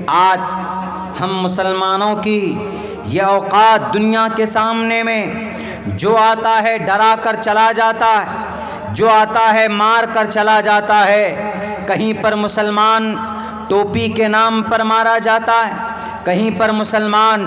آج ہم مسلمانوں کی یہ اوقات دنیا کے سامنے میں جو آتا ہے ڈرا کر چلا جاتا ہے، جو آتا ہے مار کر چلا جاتا ہے۔ کہیں پر مسلمان ٹوپی کے نام پر مارا جاتا ہے، کہیں پر مسلمان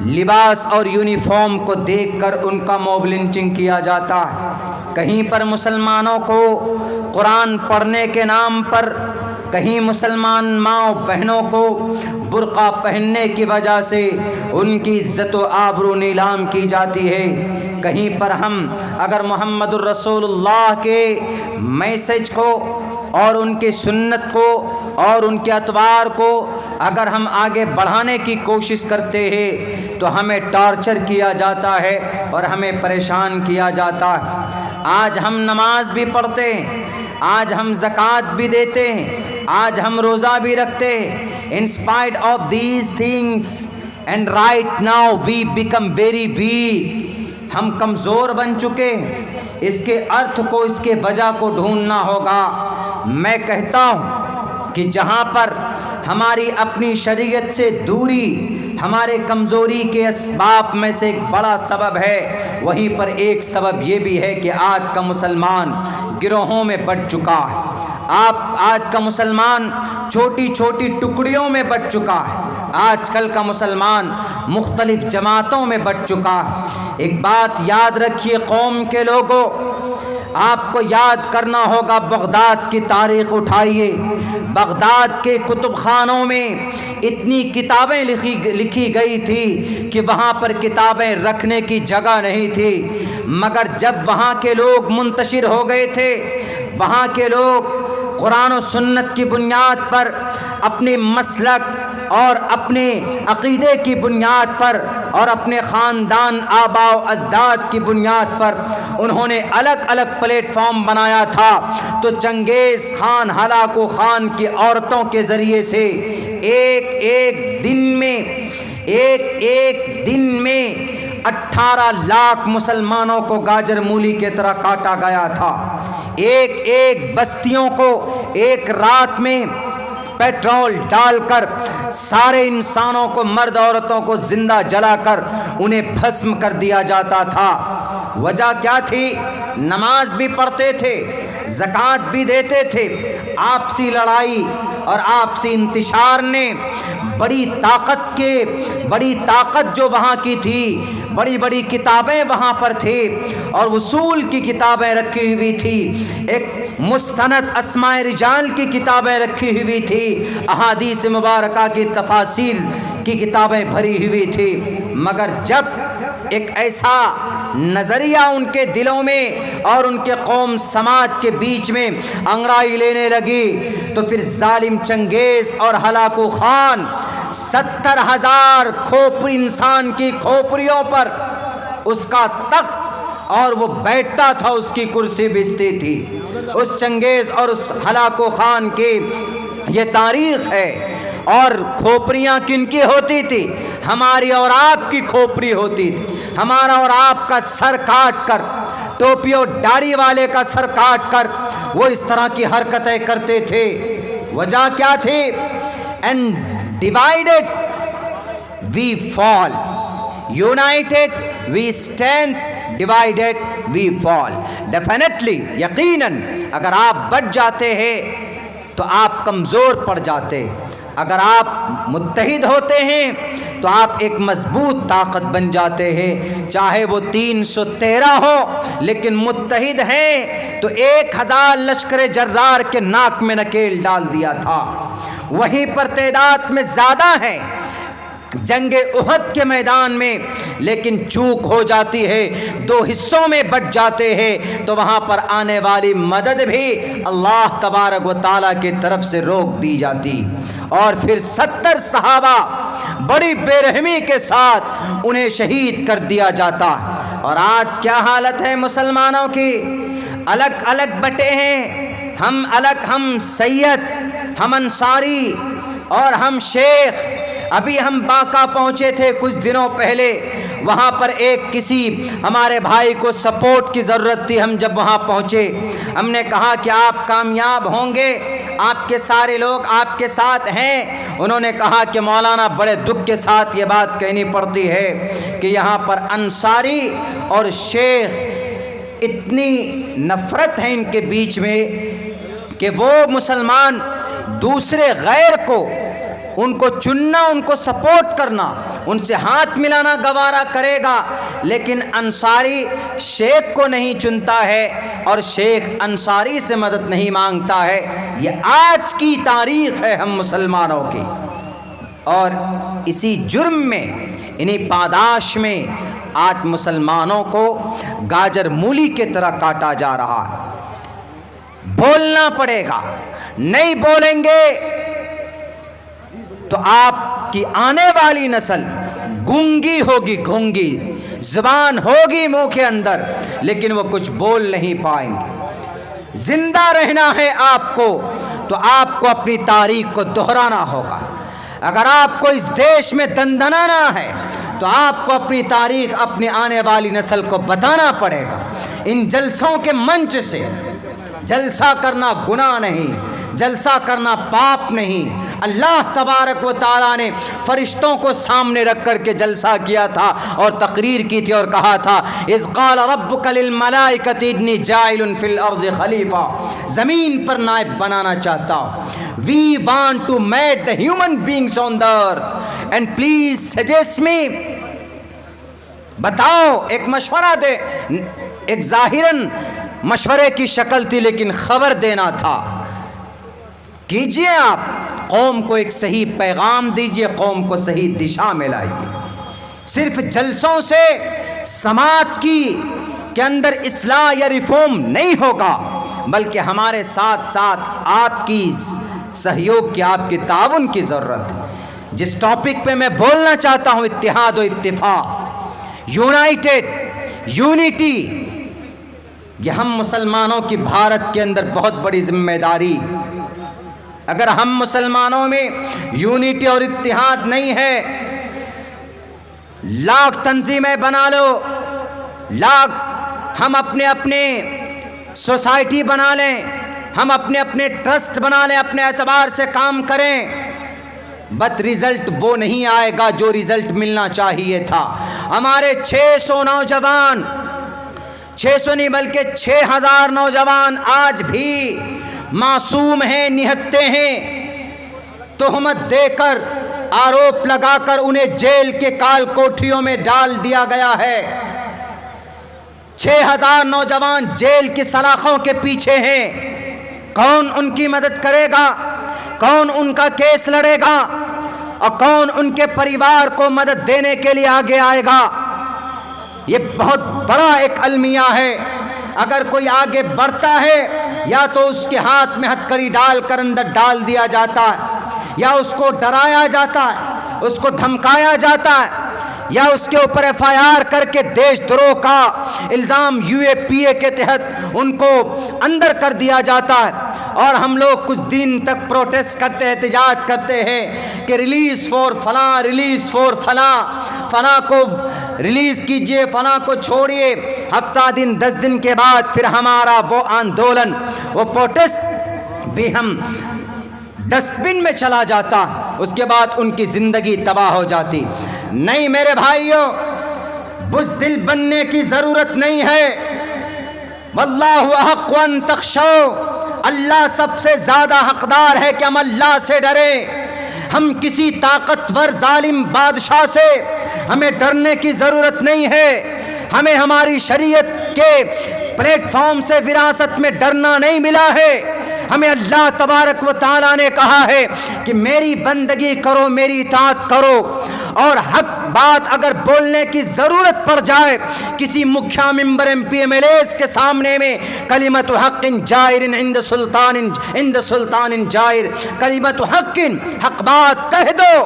لباس اور یونیفارم کو دیکھ کر ان کا موب لنچنگ کیا جاتا ہے، کہیں پر مسلمانوں کو قرآن پڑھنے کے نام پر، کہیں مسلمان ماں بہنوں کو برقع پہننے کی وجہ سے ان کی عزت و آبرو نیلام کی جاتی ہے۔ کہیں پر ہم اگر محمد الرسول اللہ کے میسج کو اور ان کی سنت کو اور ان کے اطوار کو اگر ہم آگے بڑھانے کی کوشش کرتے ہیں تو ہمیں ٹارچر کیا جاتا ہے اور ہمیں پریشان کیا جاتا ہے۔ آج ہم نماز بھی پڑھتے ہیں، آج ہم زکوٰۃ بھی دیتے ہیں، آج ہم روزہ بھی رکھتے ہیں۔ In spite of these things and right now we become very weak. ہم کمزور بن چکے ہیں۔ اس کے ارتھ کو، اس کے وجہ کو ڈھونڈنا ہوگا۔ میں کہتا ہوں کہ جہاں پر ہماری اپنی شریعت سے دوری ہمارے کمزوری کے اسباب میں سے ایک بڑا سبب ہے، وہیں پر ایک سبب یہ بھی ہے کہ آج کا مسلمان گروہوں میں بٹ چکا ہے۔ آج کا مسلمان چھوٹی چھوٹی ٹکڑیوں میں بٹ چکا ہے، آج کل کا مسلمان مختلف جماعتوں میں بٹ چکا ہے۔ ایک بات یاد رکھیے قوم کے لوگوں، آپ کو یاد کرنا ہوگا بغداد کی تاریخ اٹھائیے۔ بغداد کے کتب خانوں میں اتنی کتابیں لکھی گئی تھی کہ وہاں پر کتابیں رکھنے کی جگہ نہیں تھی، مگر جب وہاں کے لوگ منتشر ہو گئے تھے، وہاں کے لوگ قرآن و سنت کی بنیاد پر، اپنے مسلک اور اپنے عقیدے کی بنیاد پر اور اپنے خاندان آباء و اجداد کی بنیاد پر انہوں نے الگ الگ پلیٹ فارم بنایا تھا، تو چنگیز خان ہلاکو خان کی عورتوں کے ذریعے سے ایک دن میں 18 لاکھ مسلمانوں کو گاجر مولی کی طرح کاٹا گیا تھا۔ ایک بستیوں کو ایک رات میں پیٹرول ڈال کر سارے انسانوں کو، مرد عورتوں کو زندہ جلا کر انہیں بھسم کر دیا جاتا تھا۔ وجہ کیا تھی؟ نماز بھی پڑھتے تھے، زکوٰۃ بھی دیتے تھے۔ آپسی لڑائی اور آپسی انتشار نے بڑی طاقت جو وہاں کی تھی، بڑی بڑی کتابیں وہاں پر تھی اور اصول کی کتابیں رکھی ہوئی تھی، ایک مستند اسماء رجال کی کتابیں رکھی ہوئی تھی، احادیث مبارکہ کی تفاسیر کی کتابیں بھری ہوئی تھی، مگر جب ایک ایسا نظریہ ان کے دلوں میں اور ان کے قوم سماج کے بیچ میں انگڑائی لینے لگی تو پھر ظالم چنگیز اور ہلاکو خان 70,000 کھوپڑی انسان کی کھوپڑیوں پر اس کا تخت اور وہ بیٹھتا تھا، اس کی کرسی بچتی تھی۔ اس چنگیز اور اس ہلاکو خان کی یہ تاریخ ہے۔ اور کھوپڑیاں کن کی ہوتی تھی؟ ہماری اور آپ کی کھوپڑی ہوتی تھی۔ ہمارا اور آپ کا سر کاٹ کر، ٹوپی اور داڑھی والے کا سر کاٹ کر وہ اس طرح کی حرکتیں کرتے تھے۔ وجہ کیا تھی؟ And divided we fall, united we stand, divided we fall. Definitely, یقیناً اگر آپ بٹ جاتے ہیں تو آپ کمزور پڑ جاتے، اگر آپ متحد ہوتے ہیں تو آپ ایک مضبوط طاقت بن جاتے ہیں۔ چاہے وہ 313 ہو لیکن متحد ہیں تو 1000 لشکر جرار کے ناک میں نکیل ڈال دیا تھا۔ وہیں پر تعداد میں زیادہ ہیں جنگ احد کے میدان میں، لیکن چوک ہو جاتی ہے، 2 حصوں میں بٹ جاتے ہیں تو وہاں پر آنے والی مدد بھی اللہ تبارک و تعالیٰ کی طرف سے روک دی جاتی، اور پھر 70 صحابہ بڑی بے رحمی کے ساتھ انہیں شہید کر دیا جاتا۔ اور آج کیا حالت ہے مسلمانوں کی؟ الگ الگ بٹے ہیں، ہم الگ، ہم سید، ہم انصاری اور ہم شیخ۔ ابھی ہم باقا پہنچے تھے کچھ دنوں پہلے، وہاں پر کسی ہمارے بھائی کو سپورٹ کی ضرورت تھی۔ ہم جب وہاں پہنچے ہم نے کہا کہ آپ کامیاب ہوں گے، آپ کے سارے لوگ آپ کے ساتھ ہیں۔ انہوں نے کہا کہ مولانا بڑے دکھ کے ساتھ یہ بات کہنی پڑتی ہے کہ یہاں پر انصاری اور شیخ اتنی نفرت ہے ان کے بیچ میں کہ وہ مسلمان دوسرے غیر کو ان کو چننا، ان کو سپورٹ کرنا، ان سے ہاتھ ملانا گوارا کرے گا، لیکن انصاری شیخ کو نہیں چنتا ہے اور شیخ انصاری سے مدد نہیں مانگتا ہے۔ یہ آج کی تاریخ ہے ہم مسلمانوں کی، اور اسی جرم میں، انہی پاداش میں آج مسلمانوں کو گاجر مولی کی طرح کاٹا جا رہا ہے۔ بولنا پڑے گا، نہیں بولیں گے تو آپ کی آنے والی نسل گونگی ہوگی، گونگی زبان ہوگی منہ کے اندر، لیکن وہ کچھ بول نہیں پائیں گے۔ زندہ رہنا ہے آپ کو تو آپ کو اپنی تاریخ کو دہرانا ہوگا۔ اگر آپ کو اس دیش میں دندنانا ہے تو آپ کو اپنی تاریخ اپنی آنے والی نسل کو بتانا پڑے گا۔ ان جلسوں کے منچ سے جلسہ کرنا گناہ نہیں، جلسہ کرنا پاپ نہیں۔ اللہ تبارک و تعالیٰ نے فرشتوں کو سامنے رکھ کر کے جلسہ کیا تھا اور تقریر کی تھی اور کہا تھا اذ قال ربک للملائکۃ انی جاعل فی الارض خلیفہ، زمین پر نائب بنانا چاہتا ہوں۔ We want to make the human beings on the earth and please suggest me، بتاؤ، ایک مشورہ دے۔ ایک ظاہراً مشورے کی شکل تھی لیکن خبر دینا تھا، کیجئے آپ، قوم کو ایک صحیح پیغام دیجئے، قوم کو صحیح دشا میں لائیے۔ صرف جلسوں سے سماج کے اندر اصلاح یا ریفارم نہیں ہوگا، بلکہ ہمارے ساتھ ساتھ آپ کی سہیوگ کی، آپ کی تعاون کی ضرورت ہے۔ جس ٹاپک پہ میں بولنا چاہتا ہوں، اتحاد و اتفاق، یونائٹڈ، یونٹی، یہ ہم مسلمانوں کی بھارت کے اندر بہت بڑی ذمہ داری۔ اگر ہم مسلمانوں میں یونٹی اور اتحاد نہیں ہے، لاکھ تنظیمیں بنا لو، لاکھ ہم اپنے سوسائٹی بنا لیں، ہم اپنے ٹرسٹ بنا لیں، اپنے اعتبار سے کام کریں، بٹ رزلٹ وہ نہیں آئے گا جو رزلٹ ملنا چاہیے تھا۔ ہمارے 600 نوجوان، 600 نہیں بلکہ 6000 نوجوان آج بھی معصوم ہیں، نہتے ہیں، تہمت دے کر، آروپ لگا کر انہیں جیل کے کال کوٹھیوں میں ڈال دیا گیا ہے۔ 6000 نوجوان جیل کی سلاخوں کے پیچھے ہیں۔ کون ان کی مدد کرے گا؟ کون ان کا کیس لڑے گا؟ اور کون ان کے پریوار کو مدد دینے کے لیے آگے آئے گا؟ یہ بہت بڑا ایک المیہ ہے۔ اگر کوئی آگے بڑھتا ہے، یا تو اس کے ہاتھ میں ہتھکڑی ڈال کر اندر ڈال دیا جاتا ہے، یا اس کو ڈرایا جاتا ہے، اس کو دھمکایا جاتا ہے، یا اس کے اوپر FIR کر کے دیش دروہ کا الزام UAPA کے تحت ان کو اندر کر دیا جاتا ہے۔ اور ہم لوگ کچھ دن تک پروٹیسٹ کرتے ہیں، احتجاج کرتے ہیں کہ ریلیز فور فلاں، ریلیز فور فلاں، فلاں کو ریلیز کیجئے، فلاں کو چھوڑیے۔ ہفتہ دن 10 دن کے بعد پھر ہمارا وہ آندولن، وہ پروٹیسٹ بھی ہم ڈسٹ بن میں چلا جاتا، اس کے بعد ان کی زندگی تباہ ہو جاتی۔ نہیں میرے بھائیوں، بزدل بننے کی ضرورت نہیں ہے۔ واللہ احق ان تخشوا، اللہ سب سے زیادہ حقدار ہے کہ ہم اللہ سے ڈریں۔ ہم کسی طاقتور ظالم بادشاہ سے ہمیں ڈرنے کی ضرورت نہیں ہے۔ ہمیں ہماری شریعت کے پلیٹ فارم سے وراثت میں ڈرنا نہیں ملا ہے۔ ہمیں اللہ تبارک و تعالیٰ نے کہا ہے کہ میری بندگی کرو، میری اطاعت کرو، اور حق بات اگر بولنے کی ضرورت پڑ جائے کسی مکھیا ممبر MP MLAs کے سامنے میں، کلمت حق جائر عند سلطان جائر، کلمت حق، حق بات کہہ دو،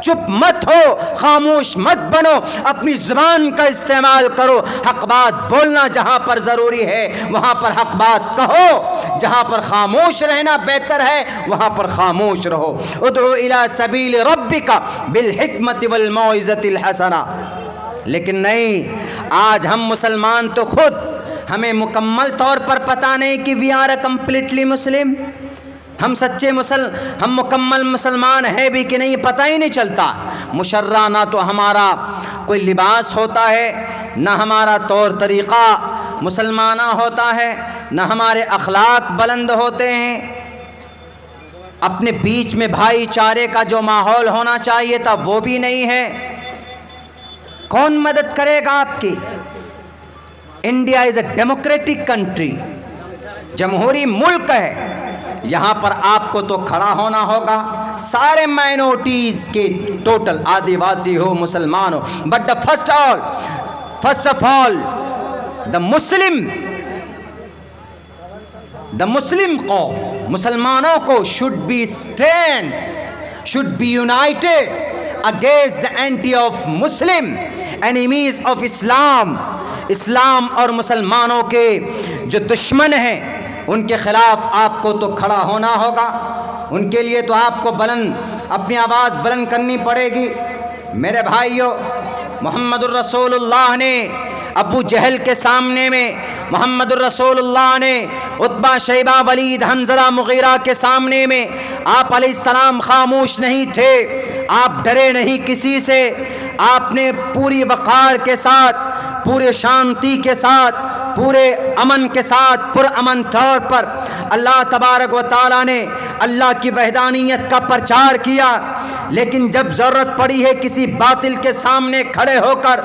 چپ مت ہو، خاموش مت بنو، اپنی زبان کا استعمال کرو، حق بات بولنا جہاں پر ضروری ہے وہاں پر حق بات کہو، جہاں پر خاموش رہنا بہتر ہے وہاں پر خاموش رہو۔ ادعو الی سبیل ربک بالحکمت والموعظۃ الحسنہ۔ لیکن نہیں، آج ہم مسلمان تو خود ہمیں مکمل طور پر پتہ نہیں کہ وی آر اے کمپلیٹلی مسلم، ہم سچے ہم مکمل مسلمان ہیں بھی کہ نہیں پتہ ہی نہیں چلتا۔ مشرہ نہ تو ہمارا کوئی لباس ہوتا ہے، نہ ہمارا طور طریقہ مسلمانہ ہوتا ہے، نہ ہمارے اخلاق بلند ہوتے ہیں۔ اپنے بیچ میں بھائی چارے کا جو ماحول ہونا چاہیے تھا وہ بھی نہیں ہے۔ کون مدد کرے گا آپ کی؟ India is a democratic country, جمہوری ملک ہے، یہاں پر آپ کو تو کھڑا ہونا ہوگا، سارے مائنورٹیز کے ٹوٹل، آدیواسی ہو مسلمان ہو، بٹ فرسٹ آف آل دا مسلم قوم، مسلمانوں کو should be united against the anti of Muslim enemies of Islam۔ اسلام اور مسلمانوں کے جو دشمن ہیں ان کے خلاف آپ کو تو کھڑا ہونا ہوگا، ان کے لیے تو آپ کو اپنی آواز بلند کرنی پڑے گی۔ میرے بھائیوں، محمد الرسول اللہ نے ابو جہل کے سامنے میں، محمد الرسول اللہ نے عتبہ شیبہ ولید حنظلہ مغیرہ کے سامنے میں، آپ علیہ السلام خاموش نہیں تھے، آپ ڈرے نہیں کسی سے، آپ نے پوری وقار کے ساتھ، پورے شانتی کے ساتھ، پورے امن کے ساتھ، پرامن طور پر اللہ تبارک و تعالیٰ نے اللہ کی وحدانیت کا پرچار کیا۔ لیکن جب ضرورت پڑی ہے کسی باطل کے سامنے کھڑے ہو کر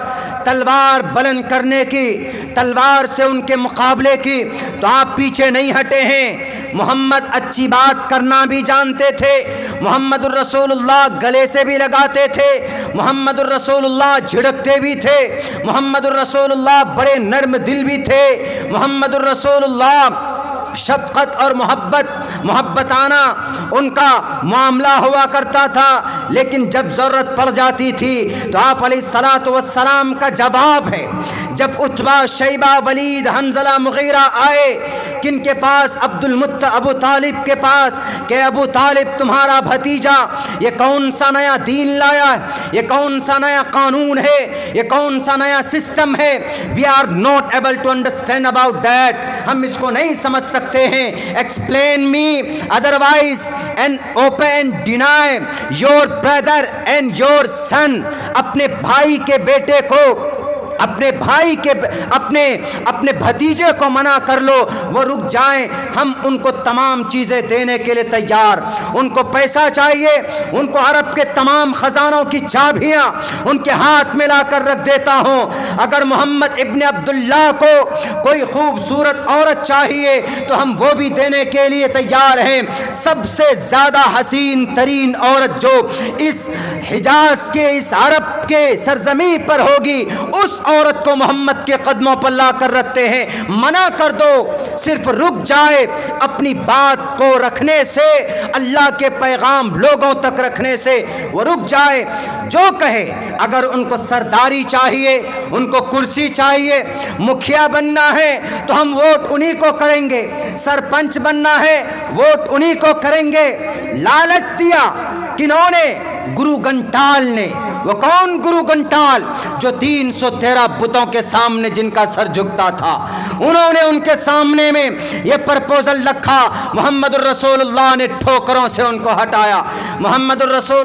تلوار بلند کرنے کی، تلوار سے ان کے مقابلے کی، تو آپ پیچھے نہیں ہٹے ہیں۔ محمد اچھی بات کرنا بھی جانتے تھے، محمد الرسول اللہ گلے سے بھی لگاتے تھے، محمد الرسول اللہ جھڑکتے بھی تھے، محمد الرسول اللہ بڑے نرم دل بھی تھے، محمد الرسول اللہ شفقت اور محبتانہ ان کا معاملہ ہوا کرتا تھا۔ لیکن جب ضرورت پڑ جاتی تھی تو آپ علیہ الصلاۃ والسلام کا جواب ہے، جب عتبہ شیبہ ولید حنظلہ مغیرہ آئے کن کے پاس؟ ابو طالب کے پاس، کہ ابو طالب تمہارا بھتیجا یہ کون سا نیا دین لایا ہے، یہ کون سا نیا قانون ہے، یہ کون سا نیا سسٹم ہے، we are not able to understand about that, ہم اس کو نہیں سمجھ سکتے ہیں، explain me otherwise and open deny your brother and your son. اپنے بھائی کے بیٹے کو، اپنے بھائی کے اپنے بھتیجے کو منع کر لو، وہ رک جائیں، ہم ان کو تمام چیزیں دینے کے لیے تیار، ان کو پیسہ چاہیے، ان کو عرب کے تمام خزانوں کی چابیاں ان کے ہاتھ میں لا کر رکھ دیتا ہوں۔ اگر محمد ابن عبداللہ کو کوئی خوبصورت عورت چاہیے تو ہم وہ بھی دینے کے لیے تیار ہیں۔ سب سے زیادہ حسین ترین عورت جو اس حجاز کے، اس عرب کے سرزمین پر ہوگی، اس عورت کو محمد کے قدموں پر لا کر رکھتے ہیں۔ منع کر دو، صرف رک جائے اپنی بات کو رکھنے سے، اللہ کے پیغام لوگوں تک رکھنے سے، وہ رک جائے، جو کہے۔ اگر ان کو سرداری چاہیے، ان کو کرسی چاہیے، مکھیا بننا ہے تو ہم ووٹ انہی کو کریں گے، سرپنچ بننا ہے ووٹ انہی کو کریں گے۔ لالچ دیا کنہوں نے؟ گرو گھنٹال نے۔ وہ کون گرو گھنٹال؟ جو 313 بتوں کے سامنے جن کا سر جھکتا تھا، انہوں نے ان کے سامنے میں یہ پرپوزل رکھا، محمد الرسول اللہ نے ٹھوکروں سے ان کو ہٹایا۔ محمد الرسول